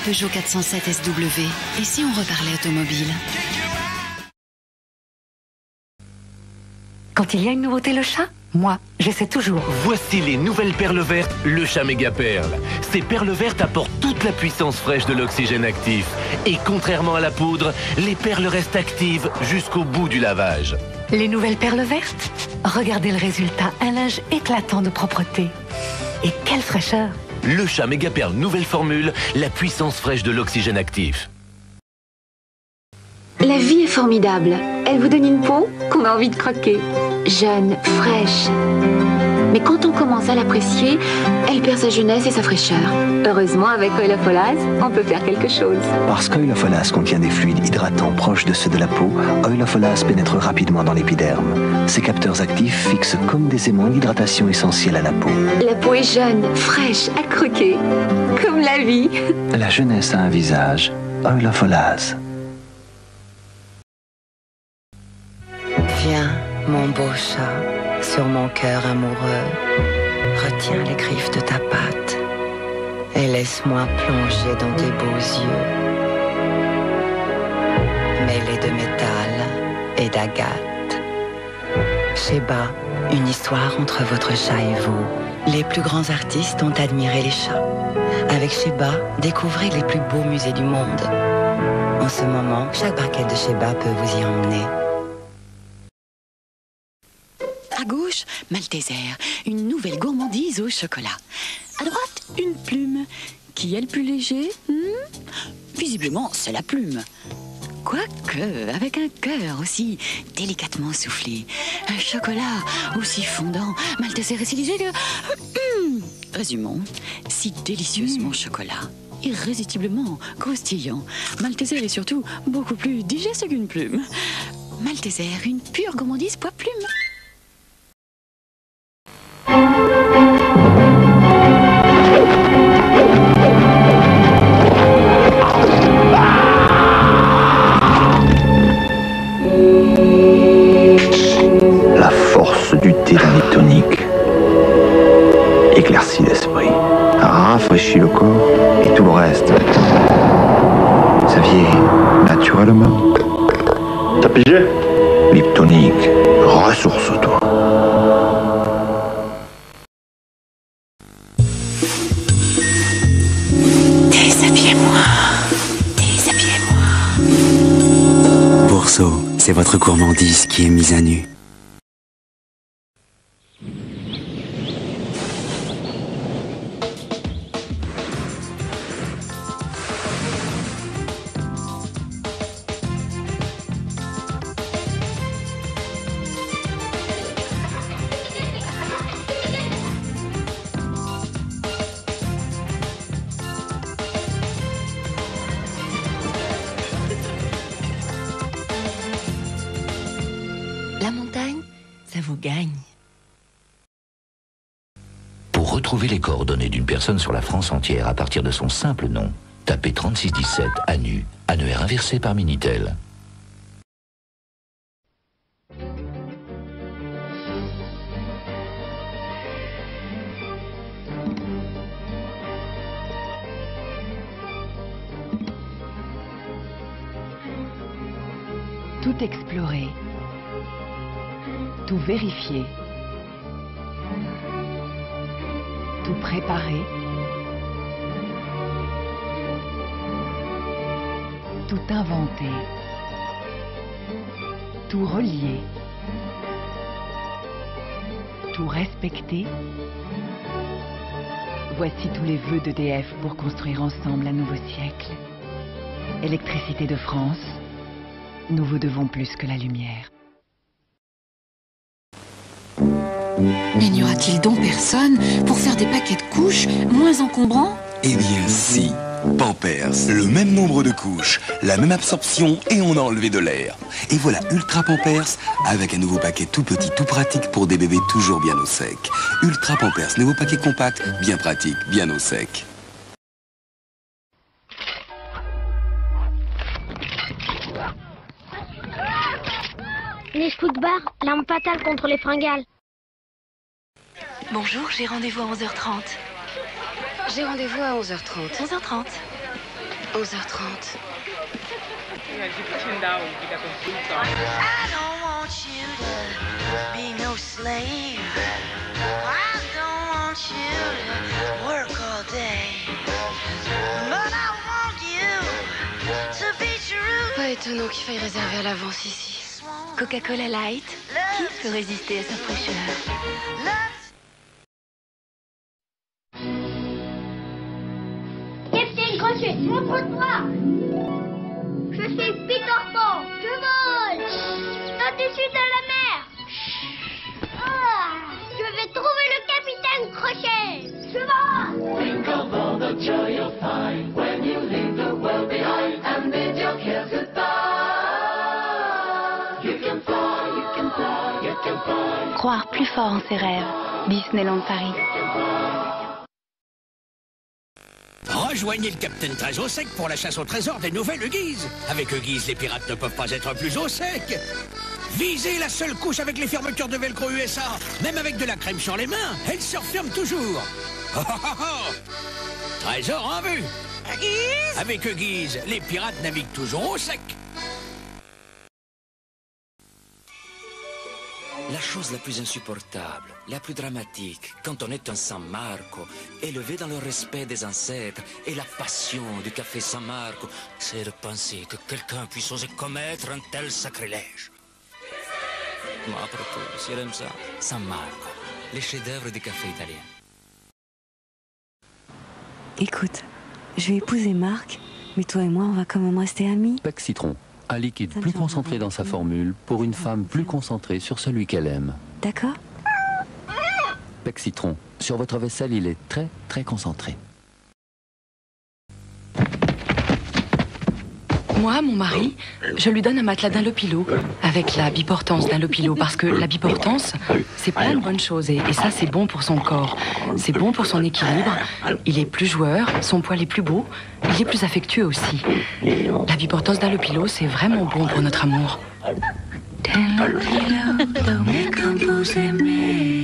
Peugeot 407 SW. Et si on reparlait automobile? Quand il y a une nouveauté, le chat, moi, je sais toujours. Voici les nouvelles perles vertes, le chat méga perle. Ces perles vertes apportent toute la puissance fraîche de l'oxygène actif. Et contrairement à la poudre, les perles restent actives jusqu'au bout du lavage. Les nouvelles perles vertes? Regardez le résultat, un linge éclatant de propreté. Et quelle fraîcheur! Le chat méga perle nouvelle formule, la puissance fraîche de l'oxygène actif. La vie est formidable. Elle vous donne une peau qu'on a envie de croquer. Jeune, fraîche. Mais quand on commence à l'apprécier, elle perd sa jeunesse et sa fraîcheur. Heureusement, avec Oil of Olaz, on peut faire quelque chose. Parce qu'Oil of Olaz contient des fluides hydratants proches de ceux de la peau, Oil of Olaz pénètre rapidement dans l'épiderme. Ses capteurs actifs fixent comme des aimants l'hydratation essentielle à la peau. La peau est jeune, fraîche, à croquer. Comme la vie. La jeunesse a un visage. Oil of Olaz. Viens, mon beau chat, sur mon cœur amoureux. Retiens les griffes de ta patte et laisse-moi plonger dans tes beaux yeux, mêlés de métal et d'agate. Sheba, une histoire entre votre chat et vous. Les plus grands artistes ont admiré les chats. Avec Sheba, découvrez les plus beaux musées du monde. En ce moment, chaque barquette de Sheba peut vous y emmener. À gauche, Malteser, une nouvelle gourmandise au chocolat. À droite, une plume. Qui est le plus léger? Visiblement, c'est la plume. Quoique, avec un cœur aussi délicatement soufflé, un chocolat aussi fondant, Malteser est si léger que... Résumons, si délicieusement chocolat, irrésistiblement croustillant. Malteser est surtout beaucoup plus digeste qu'une plume. Malteser, une pure gourmandise poids plume. La force du thé tonique éclaircit l'esprit, rafraîchit le corps et tout le reste. Ça vient naturellement. T'as pigé? Liptonique, ressource-toi. Déshabillez-moi. Déshabillez-moi. Bourseau, c'est votre gourmandise qui est mise à nu. La montagne, ça vous gagne. Pour retrouver les coordonnées d'une personne sur la France entière à partir de son simple nom, tapez 3617 ANU, annuaire inversé par Minitel. Tout explorer. Tout vérifier. Tout préparer. Tout inventer. Tout relier. Tout respecter. Voici tous les vœux d'EDF pour construire ensemble un nouveau siècle. Électricité de France, nous vous devons plus que la lumière. Mais n'y aura-t-il donc personne pour faire des paquets de couches moins encombrants? Eh bien si, Pampers, le même nombre de couches, la même absorption et on a enlevé de l'air. Et voilà Ultra Pampers avec un nouveau paquet tout petit, tout pratique pour des bébés toujours bien au sec. Ultra Pampers, nouveau paquet compact, bien pratique, bien au sec. Les scouts barres, l'arme fatale contre les fringales. Bonjour, j'ai rendez-vous à 11h30. J'ai rendez-vous à 11h30. 11h30. 11h30. I don't want you to be no slave. I don't want you to work all day. But I want you to be true. Pas étonnant qu'il faille réserver à l'avance ici. Coca-Cola Light, qui peut résister à sa fraîcheur? Capitaine Crochet, montre-toi! Je suis Peter Pan, je vole au-dessus de la mer. Je vais trouver le capitaine Crochet. Je vole. Think of all the joy you'll find when you leave the world behind and bid your cares goodbye. You can fly, you can fly, you can fly. Croire plus fort en ses rêves. Disneyland Paris. Rejoignez le Capitaine Très au Sec pour la chasse au trésor des nouvelles Huggies. Avec Huggies, les pirates ne peuvent pas être plus au sec. Visez la seule couche avec les fermetures de velcro USA. Même avec de la crème sur les mains, elle se referme toujours. Oh, oh, oh, oh. Trésor en vue. Huggies. Avec Huggies, les pirates naviguent toujours au sec. La chose la plus insupportable, la plus dramatique, quand on est un San Marco, élevé dans le respect des ancêtres et la passion du café San Marco, c'est de penser que quelqu'un puisse oser commettre un tel sacrilège. Mais après tout, si elle aime ça, San Marco, les chefs-d'œuvre du café italien. Écoute, je vais épouser Marc, mais toi et moi, on va quand même rester amis. Bec Citron. Un liquide plus concentré dans sa formule pour une femme plus concentrée sur celui qu'elle aime. D'accord. Bec Citron. Sur votre vaisselle, il est très, très concentré. Moi, mon mari, je lui donne un matelas d'un Lopilo avec la biportance d'un Lopilo parce que la biportance, c'est plein de bonnes choses et ça, c'est bon pour son corps. C'est bon pour son équilibre. Il est plus joueur, son poil est plus beau, il est plus affectueux aussi. La biportance d'un Lopilo, c'est vraiment bon pour notre amour. T'es Lopilo, don't make 'em vous aimer.